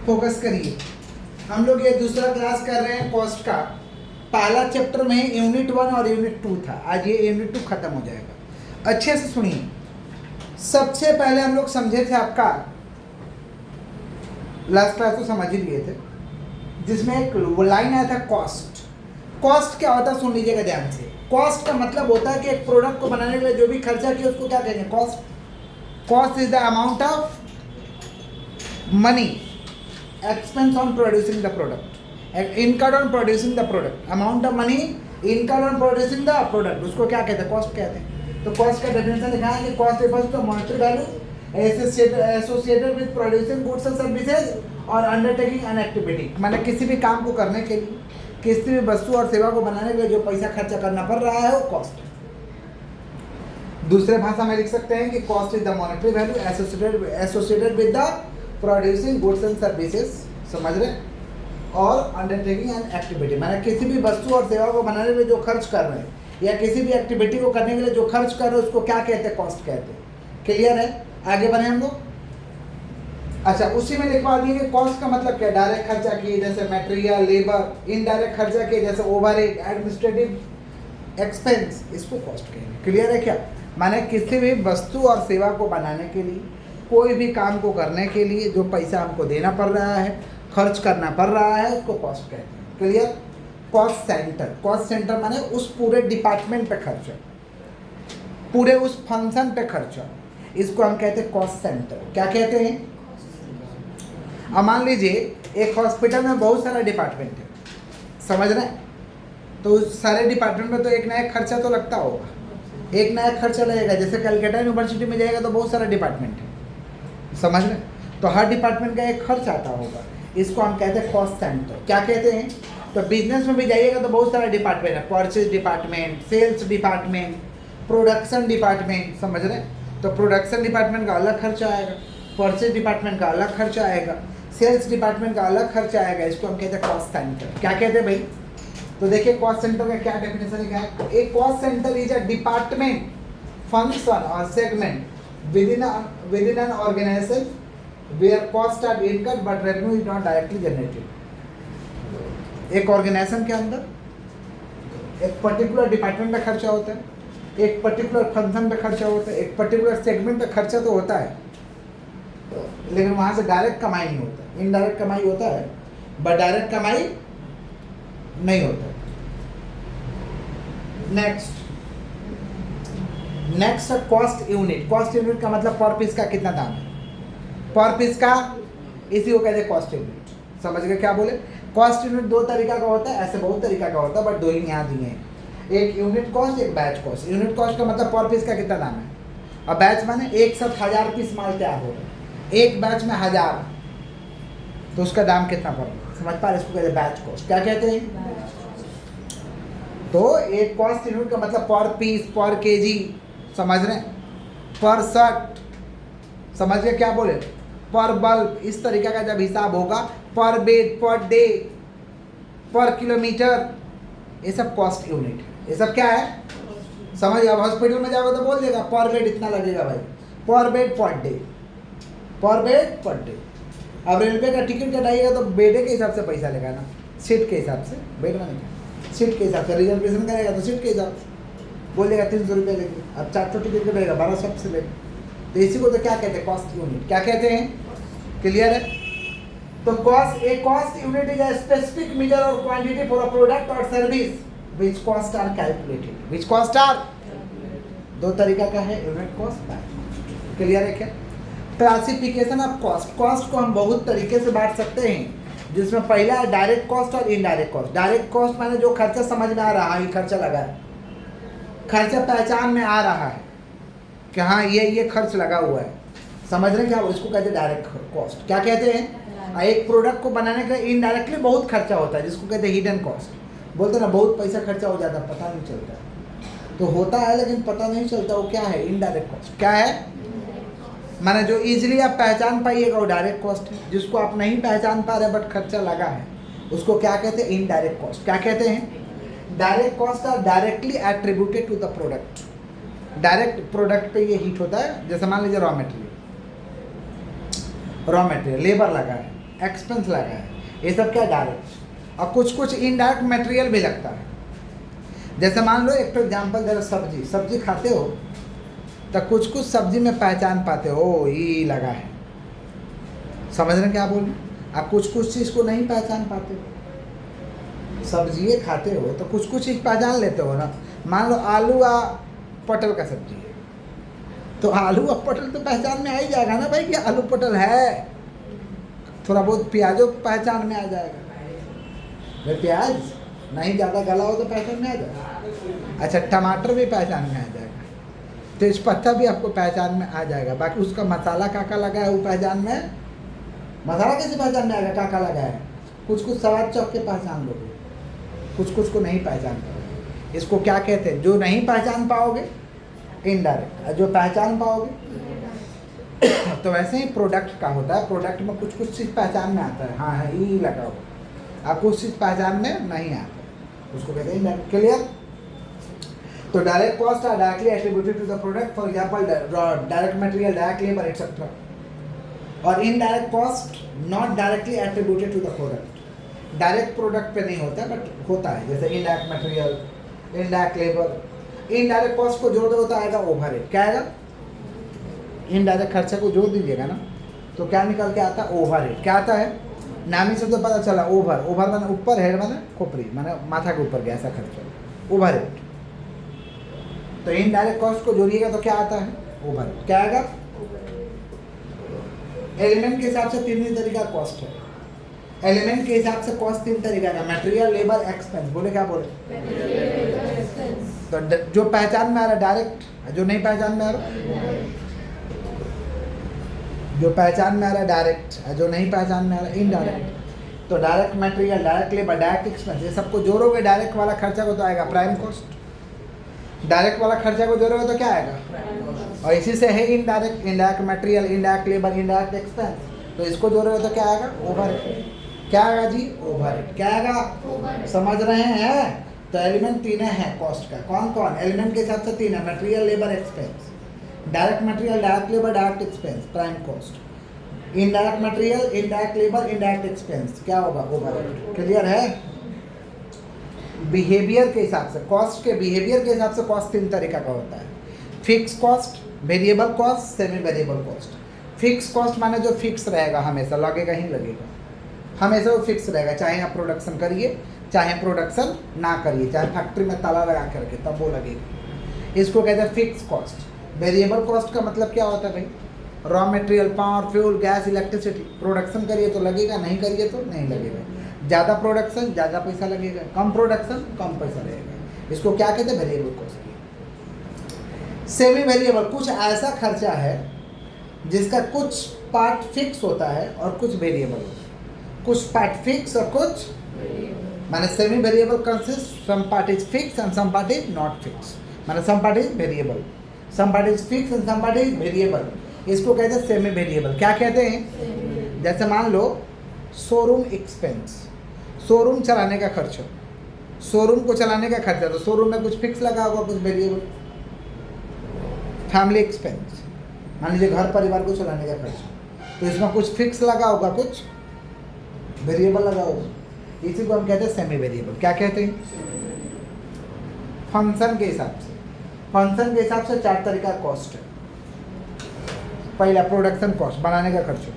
Focus करिए। हम लोग ये दूसरा क्लास कर रहे हैं कॉस्ट का। पहला चैप्टर में यूनिट 1 और यूनिट 2 था, आज ये यूनिट 2 खत्म हो जाएगा। अच्छे से सुनिए। सबसे पहले हम लोग समझे थे आपका लास्ट क्लास तो समझ ही लिए थे, जिसमें एक लाइन आया था कॉस्ट। कॉस्ट क्या होता है सुन लीजिएगा ध्यान से। कॉस्ट का मतलब होता है कि एक प्रोडक्ट को बनाने के लिए जो भी खर्चा किया उसको क्या कहेंगे? Cost. Cost is the amount of money expense on producing the product, income on producing the product, amount of money income on producing the product, उसको क्या कहते हैं? कॉस्ट कहते हैं। तो कॉस्ट का डेफिनेशन लिखा है कि cost refers to monetary value associated with producing goods and services और अंडरटेकिंग एन एक्टिविटी। माने किसी भी काम को करने के लिए, किसी भी वस्तु और सेवा को बनाने के लिए जो पैसा खर्चा करना पड़ रहा है वो कॉस्ट है। दूसरे भाषा में लिख सकते हैं कि cost is the monetary value associated with the producing goods and services, समझ रहे? और अंडरटेकिंग एन एक्टिविटी, माने किसी भी वस्तु और सेवा को बनाने के लिए जो खर्च कर रहे हैं या किसी भी एक्टिविटी को करने के लिए जो खर्च कर रहे हैं उसको क्या कहते हैं? कॉस्ट कहते हैं। क्लियर है? आगे बढ़े हम लोग। अच्छा, उसी में लिखवा दिए कि कॉस्ट का मतलब क्या? डायरेक्ट खर्चा किए जैसे मटेरियल, लेबर, इनडायरेक्ट खर्चा किए जैसे ओवरहेड, एडमिनिस्ट्रेटिव एक्सपेंस, इसको कॉस्ट कहेंगे। क्लियर है क्या? माने किसी भी वस्तु और सेवा को बनाने के लिए, कोई भी काम को करने के लिए जो पैसा हमको देना पड़ रहा है, खर्च करना पड़ रहा है, उसको कॉस्ट कहते हैं। Clear? Cost centre, cost centre माने उस पूरे डिपार्टमेंट पे खर्चा, पूरे उस फंक्शन पे खर्चा, इसको हम कहते हैं कॉस्ट सेंटर। क्या कहते हैं? अब मान लीजिए एक हॉस्पिटल में बहुत सारा डिपार्टमेंट है, समझ रहे हैं? तो सारे डिपार्टमेंट में तो एक ना एक खर्चा तो लगता होगा, एक ना एक खर्चा लगेगा। जैसे कलकत्ता यूनिवर्सिटी में जाएगा तो बहुत सारा डिपार्टमेंट है, समझ रहे हैं? तो हर डिपार्टमेंट का एक खर्च आता होगा, इसको हम कहते हैं कॉस्ट सेंटर। क्या कहते हैं? तो बिजनेस में भी जाइएगा तो बहुत सारा डिपार्टमेंट है, purchase department, sales department, production department, समझ रहे हैं? तो प्रोडक्शन डिपार्टमेंट का अलग खर्चा आएगा, परचेज डिपार्टमेंट का अलग खर्चा आएगा, सेल्स डिपार्टमेंट का अलग खर्चा आएगा, इसको हम कहते हैं कॉस्ट सेंटर। क्या कहते हैं भाई? तो देखिए कॉस्ट सेंटर का क्या डेफिनेशन लिखा है। एक cost centre is a department, function और segment within an organization where cost are incurred but revenue is not directly generated. एक ऑर्गेनाइजेशन के अंदर एक पर्टिकुलर डिपार्टमेंट में खर्चा होता है, एक पर्टिकुलर फंक्शन पे खर्चा होता है, एक पर्टिकुलर सेगमेंट पे खर्चा तो होता है, लेकिन वहाँ से डायरेक्ट कमाई नहीं होता। इनडायरेक्ट कमाई होता है बट डायरेक्ट कमाई नहीं होता। Next cost unit. Cost unit का मतलब पर पीस का कितना दाम है, पर पीस का, इसी को कहते हैं कॉस्ट यूनिट। समझ गए क्या बोले? कॉस्ट यूनिट दो तरीका का होता है, ऐसे बहुत तरीका का होता है बट दो ही यहाँ दिए हैं, एक यूनिट कॉस्ट, एक बैच कॉस्ट। यूनिट कॉस्ट का मतलब पर पीस का कितना दाम है, और बैच माने एक साथ 1000 पीस माल तैयार हो रहा है, एक बैच में 1000, तो उसका दाम कितना पड़ रहा है, समझ पा रहे? इसको कहते हैं बैच कॉस्ट। क्या कहते हैं? तो एक कॉस्ट यूनिट का मतलब पर पीस, पर केजी, समझ रहे हैं? पर शर्ट, समझ गए क्या बोले? पर बल्ब, इस तरीके का जब हिसाब होगा, पर बेड, पर डे, पर किलोमीटर, ये सब कॉस्ट यूनिट है। ये सब क्या है समझ? अब हॉस्पिटल में जाओगे तो बोल देगा पर बेड इतना लगेगा भाई, पर बेड पर डे, पर बेड पर डे। अब रेलवे का टिकट कटाइएगा तो बेड के हिसाब से पैसा लेगा ना, सीट के हिसाब से, बेड में नहीं, सीट के हिसाब से। रिजर्वेशन करेगा तो सीट के हिसाब से बोल देगा 300 रुपये लेंगे। अब 400 टिकट कटेगा 1200 से लेंगे। तो इसी को तो क्या कहते हैं? Cost unit. क्या कहते हैं? क्लियर है? तो cost, a cost unit is a specific measure और क्वांटिटी फॉर अ प्रोडक्ट और service which cost are calculated. Which cost are, दो तरीका का है, unit cost, batch cost. Clear है क्या? Classification of cost. कॉस्ट को हम बहुत तरीके से बांट सकते हैं, जिसमें पहला है डायरेक्ट कॉस्ट और इनडायरेक्ट कॉस्ट। डायरेक्ट कॉस्ट माने जो खर्चा समझ में आ रहा है, ये खर्चा लगा है, खर्चा पहचान में आ रहा है कि हाँ ये खर्च लगा हुआ है, समझ रहे हैं क्या? इसको कहते हैं डायरेक्ट कॉस्ट। क्या कहते हैं? एक प्रोडक्ट को बनाने के लिए इनडायरेक्टली बहुत खर्चा होता है, जिसको कहते हैं हिडन कॉस्ट। बोलते हैं ना बहुत पैसा खर्चा हो जाता है, पता नहीं चलता, तो होता है लेकिन पता नहीं चलता, वो क्या है? Indirect cost. क्या है? माने जो इजीली आप पहचान पाइएगा वो डायरेक्ट कॉस्ट है, जिसको आप नहीं पहचान पा रहे बट खर्चा लगा है उसको क्या कहते हैं? Indirect cost. क्या कहते हैं? Direct cost are directly attributed to the product. Direct product पे ये हिट होता है, जैसे मान लीजिए रॉ मटेरियल, लेबर लगा है, एक्सपेंस लगा है, ये सब क्या डायरेक्ट, और कुछ कुछ इनडायरेक्ट मटेरियल भी लगता है। जैसे मान लो एक तो एग्जाम्पल दे रहा, सब्जी खाते हो तो कुछ कुछ सब्जी में पहचान पाते हो, ये लगा है, समझ रहे हैं क्या बोल रहे हैं आप? कुछ कुछ चीज़ को नहीं पहचान पाते हो। सब्जी ये खाते हो तो कुछ कुछ चीज़ पहचान लेते हो ना। मान लो आलू आ पटल का सब्जी है, तो आलू और पटल तो पहचान में आ ही जाएगा ना भाई कि आलू पटल है। थोड़ा बहुत प्याजों पहचान में आ जाएगा भाई, प्याज नहीं ज़्यादा गला हो तो पहचान में आ जाएगा। अच्छा, टमाटर भी पहचान में आ जाएगा, तेज पत्ता भी आपको पहचान में आ जाएगा। बाकी उसका मसाला काका लगा है वो पहचान में, मसाला कैसे पहचान में आएगा काका लगा है? कुछ कुछ स्वाद चौक के पहचान लोगे, कुछ कुछ को नहीं पहचान पाओगे। इसको क्या कहते हैं? जो नहीं पहचान पाओगे इनडायरेक्ट, जो पहचान पाओगे तो वैसे ही प्रोडक्ट का होता है। प्रोडक्ट में कुछ कुछ चीज़ पहचान में आता है, हाँ है ये लगा हुआ, आप कुछ चीज़ पहचान में नहीं आता, उसको कहते हैं इनडायरेक्ट। क्लियर? तो direct cost are directly attributed to the product, for example direct material, direct labour etcetera. और indirect cost not directly attributed to the product, direct product पे नहीं होता बट होता है, जैसे indirect material, indirect labour. Indirect cost को जोड़ दो तो आएगा ओवरहेड। क्या आएगा? इनडायरेक्ट खर्चे को जोड़ दीजिएगा ना तो क्या निकल के आता है? ओवरहेड। क्या आता है? नाम ही से तो पता चला, ओवर माने ऊपर, हेड माने खोपड़ी, माने माथा के ऊपर गया ऐसा खर्चा, ओवरहेड। तो इनडायरेक्ट कॉस्ट को जोड़िएगा तो क्या आता है? ओवरहेड। क्या आएगा? एलिमेंट के हिसाब से तीन तरीका कॉस्ट है। एलिमेंट के हिसाब से कॉस्ट तीन तरीका का, मटेरियल, लेबर, एक्सपेंस। बोले क्या बोले? तो जो पहचान में आ रहा है डायरेक्ट, जो नहीं पहचान में आ रहा, जो पहचान में आ रहा है डायरेक्ट, जो नहीं पहचान में आ रहा है इनडायरेक्ट। तो direct material, direct labour, direct expense, ये सबको जोड़ोगे डायरेक्ट वाला खर्चा को तो आएगा प्राइम कॉस्ट। डायरेक्ट वाला खर्चा को जोड़ोगे तो क्या आएगा? और इसी से है indirect, indirect material, indirect labour, indirect expense. तो इसको जोड़ोगे तो क्या आएगा? ओवरहेड। क्या आएगा जी? ओवरहेड। क्या आएगा? समझ रहे हैं? तो एलिमेंट तीन है कॉस्ट का। कौन कौन? एलिमेंट के हिसाब से तीन है, material, labour, expense. Direct material, direct labour, direct expense, prime cost. Indirect material, indirect labour, indirect expense, क्या होगा? ओवरहेड। क्लियर है? बिहेवियर के हिसाब से, कॉस्ट के बिहेवियर के हिसाब से कॉस्ट तीन तरीका का होता है। Fix cost, variable cost, semi variable cost. Fix cost माने जो फिक्स रहेगा, हमेशा लगेगा ही लगेगा, हमेशा वो फिक्स रहेगा, चाहे आप प्रोडक्शन करिए चाहे प्रोडक्शन ना करिए, चाहे फैक्ट्री में ताला लगा करके तब वो लगेगा। इसको कहते हैं फिक्स कॉस्ट। वेरिएबल कॉस्ट का मतलब क्या होता है भाई? Raw material, power, fuel, gas, electricity. Production करिए तो लगेगा, नहीं करिए तो नहीं लगेगा। ज़्यादा प्रोडक्शन ज़्यादा पैसा लगेगा, कम प्रोडक्शन कम पैसा लगेगा। इसको क्या कहते हैं? Variable cost. सेमी वेरिएबल कुछ ऐसा खर्चा है जिसका कुछ पार्ट फिक्स होता है और कुछ वेरिएबल होता है, कुछ पार्ट फिक्स और कुछ माने semi variable consist, some part is fix and some part is not fix, माने some part is variable, some part is fix and some part is variable. इसको कहते हैं सेमी वेरिएबल। क्या कहते हैं? जैसे मान लो शोरूम एक्सपेंस, शोरूम चलाने का खर्चा, शोरूम को चलाने का खर्चा, तो शोरूम में कुछ फिक्स लगा होगा, कुछ वेरिएबल। फैमिली एक्सपेंस, मान लीजिए घर परिवार को चलाने का खर्चा, तो इसमें कुछ फिक्स लगा होगा, कुछ वेरिएबल लगा होगा। इसी को हम कहते हैं सेमी वेरिएबल। क्या कहते हैं? फंक्शन के हिसाब से, फंक्शन के हिसाब से चार तरीका कॉस्ट है। पहला प्रोडक्शन कॉस्ट, बनाने का खर्चा।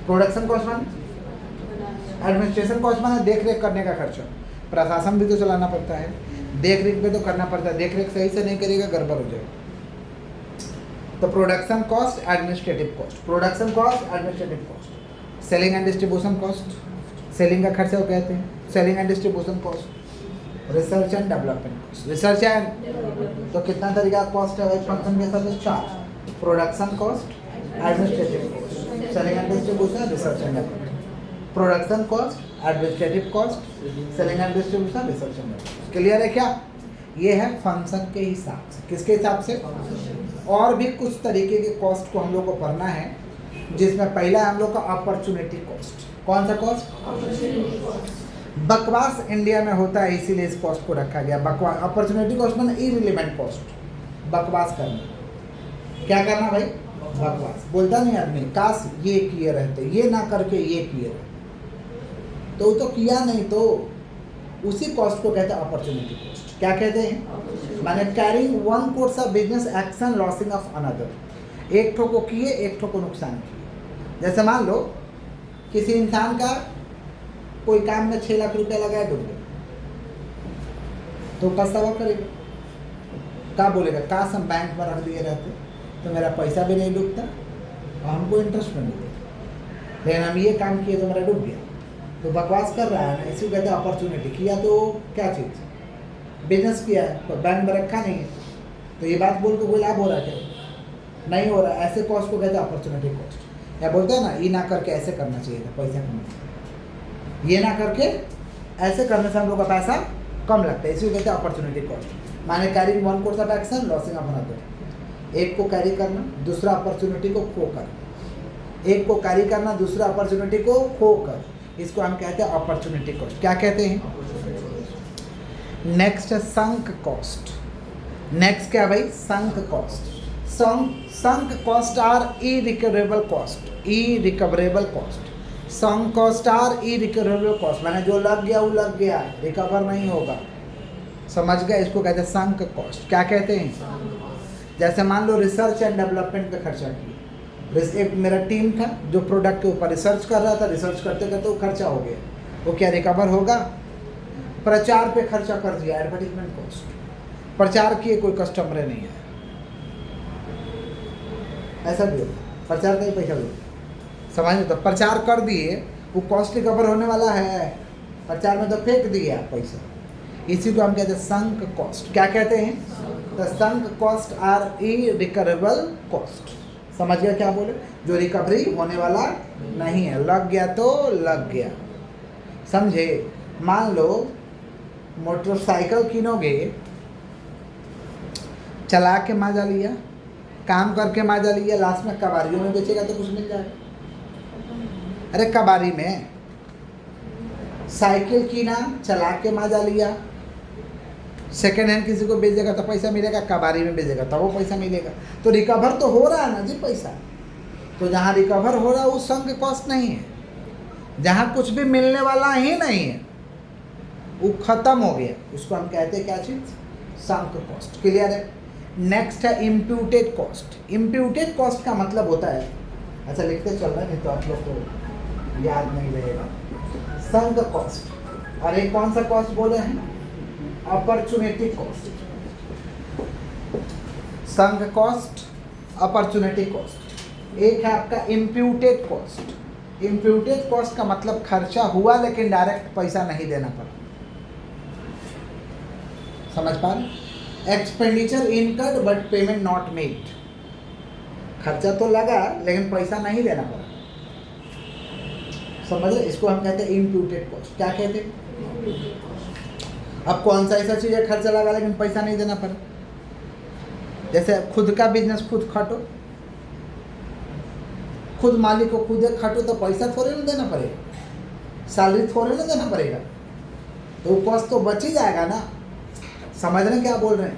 प्रोडक्शन कॉस्ट माने एडमिनिस्ट्रेशन कॉस्ट माने देख रेख करने का खर्चा। प्रशासन भी तो चलाना पड़ता है, देख रेख भी तो करना पड़ता है, देख रेख सही से नहीं करेगा गड़बड़ हो जाएगा। तो production cost, administrative cost. Production cost, administrative cost. Selling and distribution cost, selling का खर्चा वो कहते हैं, selling and distribution cost. Research and development cost, research and, तो कितना तरीका कॉस्ट है फंक्शन के हिसाब से? चार। Production cost, administrative cost, selling and distribution, research and development. Production cost, administrative cost, selling and distribution, research and development. Clear है क्या? ये है फंक्शन के हिसाब से। किसके हिसाब से? और भी कुछ तरीके के कॉस्ट को हम लोग को पढ़ना है, जिसमें पहला है हम लोग का अपॉर्चुनिटी कॉस्ट। कौन सा कॉस्ट? बकवास इंडिया में होता है, इसीलिए इस कॉस्ट को रखा गया बकवास। अपॉर्चुनिटी कॉस्ट मतलब इररिलेवेंट कॉस्ट, बकवास करना। क्या करना भाई? बकवास बोलता नहीं आदमी, काश ये किए रहते, ये ना करके ये किए रहते, तो वो तो किया नहीं, तो उसी कॉस्ट को कहते हैं अपॉर्चुनिटी कॉस्ट। क्या कहते हैं? माने carrying one course of business action losing of another. एक ठो को किए, एक ठो को नुकसान किए। जैसे मान लो किसी इंसान का कोई काम में 6 लाख रुपया लगाया, डूब गया, तो पछतावा करेगा, क्या बोलेगा? काश हम बैंक में रख दिए रहते तो मेरा पैसा भी नहीं डूबता और हमको इंटरेस्ट भी नहीं देता, लेकिन हम ये काम किए तो मेरा डूब गया। तो बकवास कर रहा है ना, इसी को कहते हैं अपॉर्चुनिटी। किया तो क्या चीज़? बिजनेस किया है, तो बैंक में रखा नहीं है, तो ये बात बोल के कोई लाभ हो रहा है क्या? नहीं हो रहा। ऐसे कॉस्ट को कहते हैं अपॉर्चुनिटी कॉस्ट। या बोलते हैं ना, ये ना करके ऐसे करना चाहिए था, पैसा कम, ये ना करके ऐसे करने से हम लोग का पैसा कम लगता है, इसी को कहते हैं अपॉर्चुनिटी कॉस्ट। माने carrying one course of action losing of another. एक को कैरी करना, दूसरा अपॉर्चुनिटी को खो कर। एक को कैरी करना, दूसरा अपॉर्चुनिटी को खो कर, इसको हम कहते हैं अपॉर्चुनिटी कॉस्ट। क्या कहते हैं? नेक्स्ट है संक कॉस्ट। नेक्स्ट क्या भाई? Sunk cost. Sunk cost are irrecoverable cost. Irrecoverable cost. Sunk cost are irrecoverable cost, माने जो लग गया वो लग गया, रिकवर नहीं होगा। समझ गए? इसको कहते हैं संक कॉस्ट। क्या कहते हैं? जैसे मान लो रिसर्च एंड डेवलपमेंट पे खर्चा किया, एक मेरा टीम था जो प्रोडक्ट के ऊपर रिसर्च कर रहा था, रिसर्च करते करते वो खर्चा हो गया, वो क्या रिकवर होगा? प्रचार पे खर्चा कर दिया, एडवर्टीजमेंट कॉस्ट। प्रचार किए, कोई कस्टमर नहीं है, ऐसा भी होता, प्रचार का ही पैसा दो। समझ लो, तो प्रचार कर दिए, वो कॉस्ट रिकवर होने वाला है, प्रचार में तो फेंक दिए आप पैसा, इसी को हम कहते हैं संक कॉस्ट। क्या कहते हैं? The sunk cost are irrecoverable cost. समझ गया क्या बोले? जो रिकवरी होने वाला नहीं है, लग गया तो लग गया। समझे? मान लो मोटरसाइकिल किनोगे, चला के मजा लिया, काम करके मजा लिया, लास्ट में कबाड़ियों में बेचेगा तो कुछ मिल जाएगा। अरे कबाड़ी में साइकिल कीना, चला के मजा लिया, सेकेंड हैंड किसी को बेचेगा तो पैसा मिलेगा, कबाड़ी में बेचेगा तो वो पैसा मिलेगा। तो रिकवर तो हो रहा है ना जी पैसा। तो जहाँ रिकवर हो रहा है वो संक कॉस्ट नहीं है। जहाँ कुछ भी मिलने वाला ही नहीं है, वो खत्म हो गया, उसको हम कहते हैं क्या चीज़? Sunk cost. क्लियर है? नेक्स्ट है इम्प्यूटेड कॉस्ट। इम्प्यूटेड कॉस्ट का मतलब होता है, अच्छा लिखते चल रहा है नहीं तो आप लोग को याद नहीं रहेगा। संक कॉस्ट, और एक कौन सा कॉस्ट बोले हैं? Opportunity cost. Sunk cost, opportunity cost. एक है आपका इम्प्यूटेड कॉस्ट। इम्प्यूटेड कॉस्ट का मतलब खर्चा हुआ लेकिन डायरेक्ट पैसा नहीं देना पड़ा। समझ पा रहे? Expenditure incurred but payment not made. खर्चा तो लगा लेकिन पैसा नहीं देना पड़ा। समझ रहे? इसको हम कहते हैं इम्प्यूटेड कॉस्ट। क्या कहते हैं? अब कौन सा ऐसा चीज़ है खर्चा लगा लेकिन पैसा नहीं देना पड़ा? जैसे खुद का बिजनेस खुद खटो, खुद मालिक को खुद खटो, तो पैसा थोड़े ना देना पड़ेगा, सैलरी थोड़े ना देना पड़ेगा, तो वो कॉस्ट तो बच ही जाएगा ना। समझ रहे हैं क्या बोल रहे हैं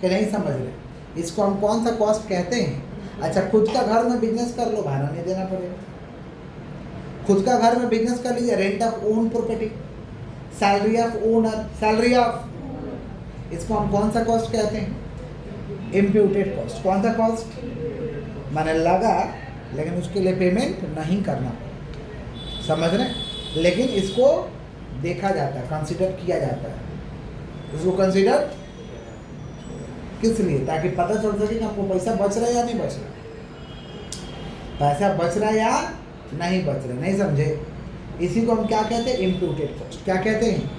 कि नहीं समझ रहे? इसको हम कौन सा कॉस्ट कहते हैं? अच्छा, खुद का घर में बिजनेस कर लो, भाड़ा नहीं देना पड़ेगा। खुद का घर में बिजनेस कर लीजिए, rent of own property, salary of owner, salary of, इसको हम कौन सा कॉस्ट कहते हैं? Imputed cost. कौन सा कॉस्ट? माने लगा लेकिन उसके लिए पेमेंट नहीं करना पड़ा। समझ रहे? लेकिन इसको देखा जाता है, कंसिडर किया जाता है। उसको कंसिडर किस लिए? ताकि पता चल सके कि आपको पैसा बच रहा है या नहीं बच रहा, पैसा बच रहा है या नहीं बच रहा। नहीं समझे? इसी को हम क्या कहते हैं? Imputed cost. क्या कहते हैं?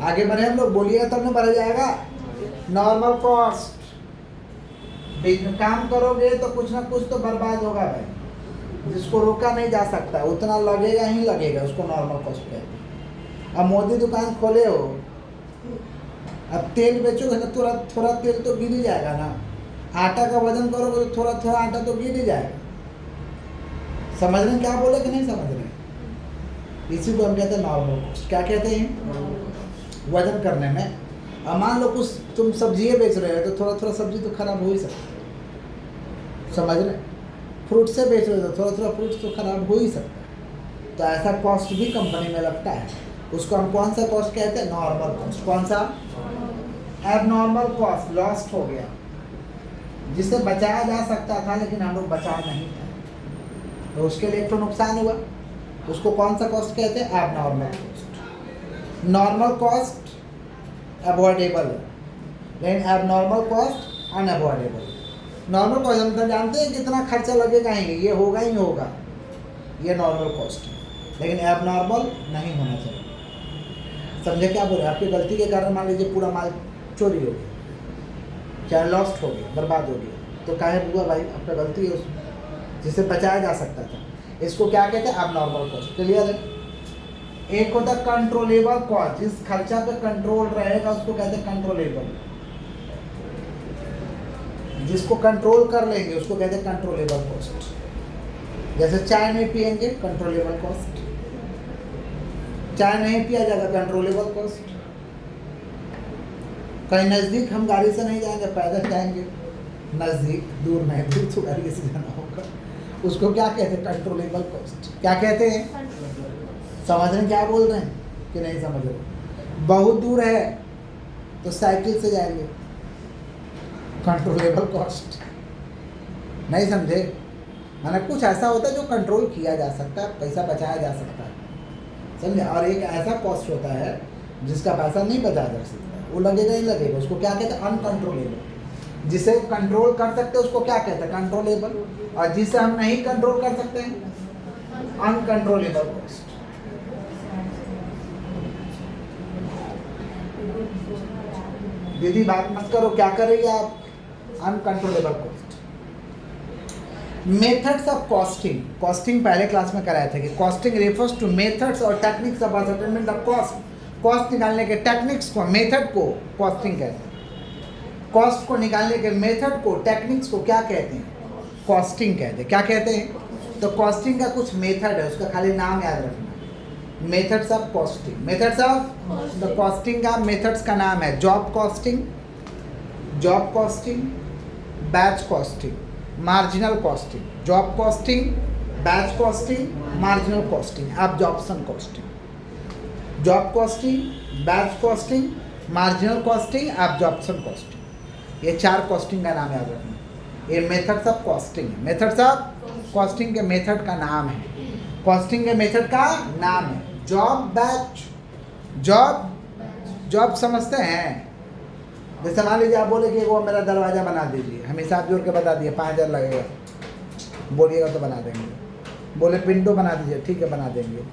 आगे बढ़े हम लोग, बोलिएगा तब ना बढ़ जाएगा। नॉर्मल कॉस्ट, काम करोगे तो कुछ ना कुछ तो बर्बाद होगा भाई, जिसको रोका नहीं जा सकता, उतना लगेगा ही लगेगा, उसको नॉर्मल कॉस्ट कहते हैं। अब मोदी दुकान खोले हो, अब तेल बेचोगे ना, थोड़ा तेल तो गिर ही जाएगा ना। आटा का वजन करोगे तो थोड़ा थोड़ा आटा तो गिर ही जाएगा। समझ रहे हैं क्या बोले कि नहीं समझ रहे? इसी को हम कहते हैं नॉर्मल कॉस्ट। क्या कहते हैं? वजन करने में। अब मान लो कुछ तुम सब्जियाँ बेच रहे हो तो थोड़ा थोड़ा सब्जी तो खराब हो ही सकती है। समझ रहे? फ्रूट से बेच रहे हो तो थोड़ा थोड़ा फ्रूट्स तो खराब हो ही सकता है, तो ऐसा कॉस्ट भी कंपनी में लगता है। उसको हम कौन सा कॉस्ट कहते हैं? Normal cost. कौन सा? एबनॉर्मल कॉस्ट लॉस्ट हो गया, जिसे बचाया जा सकता था लेकिन हम लोग बचा नहीं पाए, तो उसके लिए एक तो नुकसान हुआ। उसको कौन सा कॉस्ट कहते हैं? Abnormal cost. Normal cost avoidable है, लेकिन abnormal cost unavoidable. Normal cost हम तो जानते हैं कितना खर्चा लगेगा ही, ये होगा ही होगा, ये नॉर्मल कॉस्ट है, लेकिन एबनॉर्मल नहीं होना चाहिए। समझे क्या बोल रहे हैं? आपकी गलती के कारण मान लीजिए पूरा माल चोरी हो गया, चाहे लॉस्ट हो गया, बर्बाद हो गया, तो काहे हुआ भाई? आपका गलती है उसमें, जिसे बचाया जा सकता था। इसको क्या कहते हैं? Abnormal cost. क्लियर है? एक होता है कंट्रोलेबल कॉस्ट, जिस खर्चा पे कंट्रोल रहेगा उसको कहते हैं कंट्रोलेबल। जिसको कंट्रोल कर लेंगे उसको कहते हैं कंट्रोलेबल कॉस्ट। जैसे चाय नहीं पिएंगे, कंट्रोलेबल कॉस्ट। चाय नहीं पिया जाएगा, कंट्रोलेबल कॉस्ट। कहीं नज़दीक हम गाड़ी से नहीं जाएंगे, पैदल जाएंगे, नज़दीक, दूर नहीं, दूर तो गाड़ी से जाना होगा, उसको क्या कहते हैं? Controllable cost. क्या कहते हैं? समझ रहे हैं क्या बोल रहे हैं कि नहीं समझ रहे? बहुत दूर है तो साइकिल से जाएंगे, कंट्रोलेबल कॉस्ट। नहीं समझे? माना कुछ ऐसा होता है जो कंट्रोल किया जा सकता है, पैसा बचाया जा सकता है, समझे? और एक ऐसा कॉस्ट होता है जिसका पैसा नहीं बचाया जा सकता, वो लगेगा ही लगेगा, उसको क्या कहते हैं? अनकंट्रोलेबल। जिसे कंट्रोल कर सकते हैं उसको क्या कहते हैं? कंट्रोलेबल। और जिसे हम नहीं कंट्रोल कर सकते हैं, अनकंट्रोलेबल कॉस्ट। दीदी बात मत करो, क्या करेंगे आप? Uncontrollable cost. Methods of costing. Costing पहले क्लास में कराया था कि कॉस्टिंग रेफर्स टू मेथड्स और techniques of ascertainment of cost. Cost निकालने के टेक्निक्स को, मेथड को कॉस्टिंग कहते हैं। कॉस्ट को निकालने के मेथड को, टेक्निक्स को क्या कहते हैं? कॉस्टिंग कहते हैं। क्या कहते हैं? तो कॉस्टिंग का कुछ मेथड है, उसका खाली नाम याद रखना। Methods of costing. Methods of the costing का मेथड्स का नाम है job costing, job costing, batch costing, marginal costing. Job costing, batch costing, marginal costing, absorption costing. Job costing, batch costing, marginal costing, absorption costing, ये 4 costing का नाम याद रखना। ये मेथड्स ऑफ कॉस्टिंग है। मेथड्स ऑफ कॉस्टिंग के method का नाम है, कॉस्टिंग के मेथड का नाम है जॉब, बैच। जॉब समझते हैं? जैसे मान लीजिए आप बोले कि वो मेरा दरवाज़ा बना दीजिए, हम हिसाब जोड़ के बता दिए 5000 लगेगा, बोलिएगा तो बना देंगे। बोले विंडो बना दीजिए, ठीक है बना देंगे,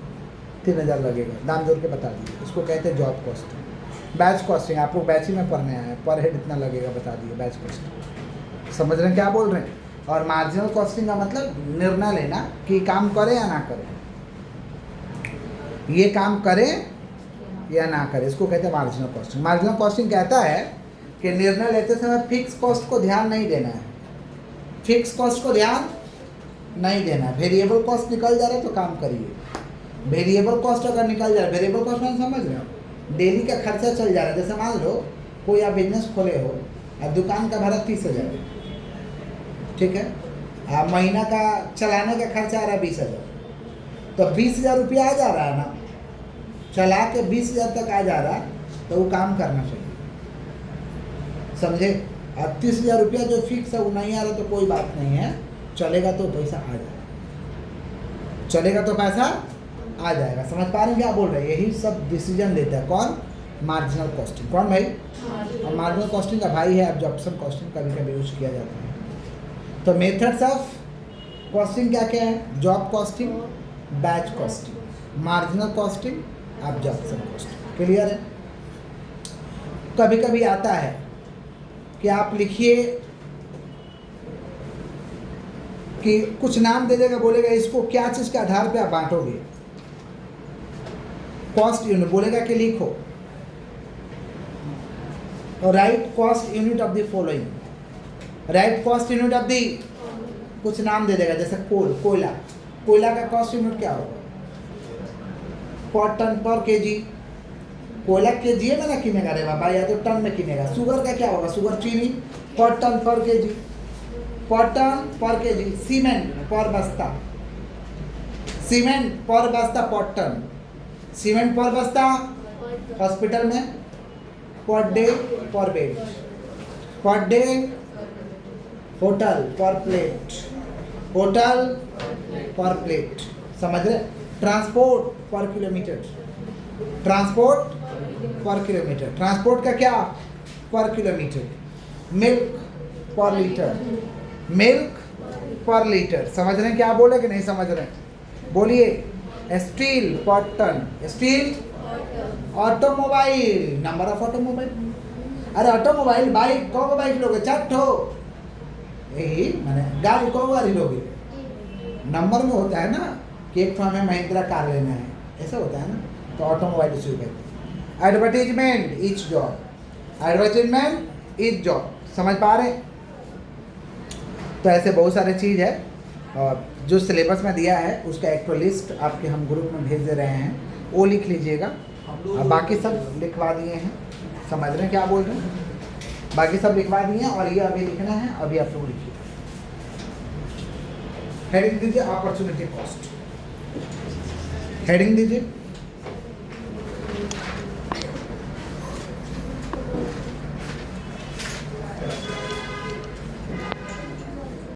3000 लगेगा, दाम जोड़ के बता दीजिए, उसको कहते हैं जॉब कॉस्टिंग। बैच कॉस्टिंग, आप लोग बैच ही में पढ़ने आए हैं, पर हेड इतना लगेगा बता दिए, बैच कॉस्टिंग। समझ रहे हैं क्या बोल रहे हैं? और मार्जिनल कॉस्टिंग का मतलब निर्णय लेना कि काम करें या ना करें, ये काम करें या ना करें, इसको कहते हैं मार्जिनल कॉस्टिंग। मार्जिनल कॉस्टिंग कहता है कि निर्णय लेते समय फिक्स कॉस्ट को ध्यान नहीं देना है, फिक्स कॉस्ट को ध्यान नहीं देना है। वेरिएबल कॉस्ट निकल जा रहा है तो काम करिए। वेरिएबल कॉस्ट अगर निकल जा रहा है, वेरिएबल कॉस्ट में समझ रहे हो, डेली का खर्चा चल जा रहा है। जैसे मान लो कोई आप बिजनेस खोले हो और दुकान का भाड़ा 30,000, ठीक है, महीना का चलाने का खर्चा आ रहा है 20,000, तो 20,000 रुपया आ जा रहा है ना, चला के 20,000 तक आ जा रहा है तो वो काम करना चाहिए, समझे? अब 30,000 रुपया जो फिक्स है वो नहीं आ रहा तो कोई बात नहीं है, चलेगा तो पैसा आ जाएगा, चलेगा तो पैसा आ जाएगा। समझ पा रहे हैं क्या बोल रहे हैं? यही सब डिसीजन लेता है कौन? Marginal costing. कौन भाई? और मार्जिनल कॉस्टिंग का भाई है एब्जॉर्प्शन कॉस्टिंग, कभी कभी यूज किया जाता है। तो मेथड्स ऑफ कॉस्टिंग क्या क्या है? Job costing, batch costing, marginal costing, absorption costing. Clear है? कभी कभी आता है कि आप लिखिए कि कुछ नाम दे देगा, बोलेगा इसको क्या चीज़ के आधार पे आप बांटोगे, कॉस्ट यूनिट बोलेगा कि लिखो, और right cost unit of the following, right cost unit of the, कुछ नाम दे देगा। जैसे कोयला, कोयला का कॉस्ट यूनिट क्या होगा? पर टन पर केजी। कोयला केजी में ना किनेगा रे बाबा, या तो टन में किनेगा। शुगर का क्या होगा? शुगर चीनी पर टन पर केजी। पर टन पर केजी, सीमेंट पर बस्ता, सीमेंट पर बस्ता पर टन, सीमेंट पर बस्ता हॉस्पिटल में, पर डे पर बेड, पर डे होटल पर प्लेट, होटल पर प्लेट, समझ रहे? ट्रांसपोर्ट पर किलोमीटर, ट्रांसपोर्ट पर किलोमीटर, ट्रांसपोर्ट का क्या? पर किलोमीटर। मिल्क पर लीटर, मिल्क पर लीटर, समझ रहे हैं क्या बोले कि नहीं समझ रहे हैं? बोलिए। Steel per ton, steel. Automobile, number of automobile, अरे ऑटोमोबाइल बाइक कौ बाइक लोगे? 4 ठो, यही मैंने गाड़ी कौ गाड़ी लोगे? नंबर में होता है ना कि एक ठो हमें महिंद्रा कार लेना है, ऐसा होता है ना, तो ऑटोमोबाइल इशू कहते हैं। Advertisement is job, advertisement is job, समझ पा रहे? तो ऐसे बहुत सारे चीज़ है और जो सिलेबस में दिया है उसका एक तो लिस्ट आपके हम ग्रुप में भेज दे रहे हैं, वो लिख लीजिएगा। और बाकी सब लिखवा दिए हैं, समझ रहे हैं क्या बोल रहे हैं? बाकी सब लिखवा दिए हैं और ये अभी लिखना है, अभी आप लोग लिखिए। हेडिंग दीजिए अपॉर्चुनिटी कॉस्ट, हेडिंग दीजिए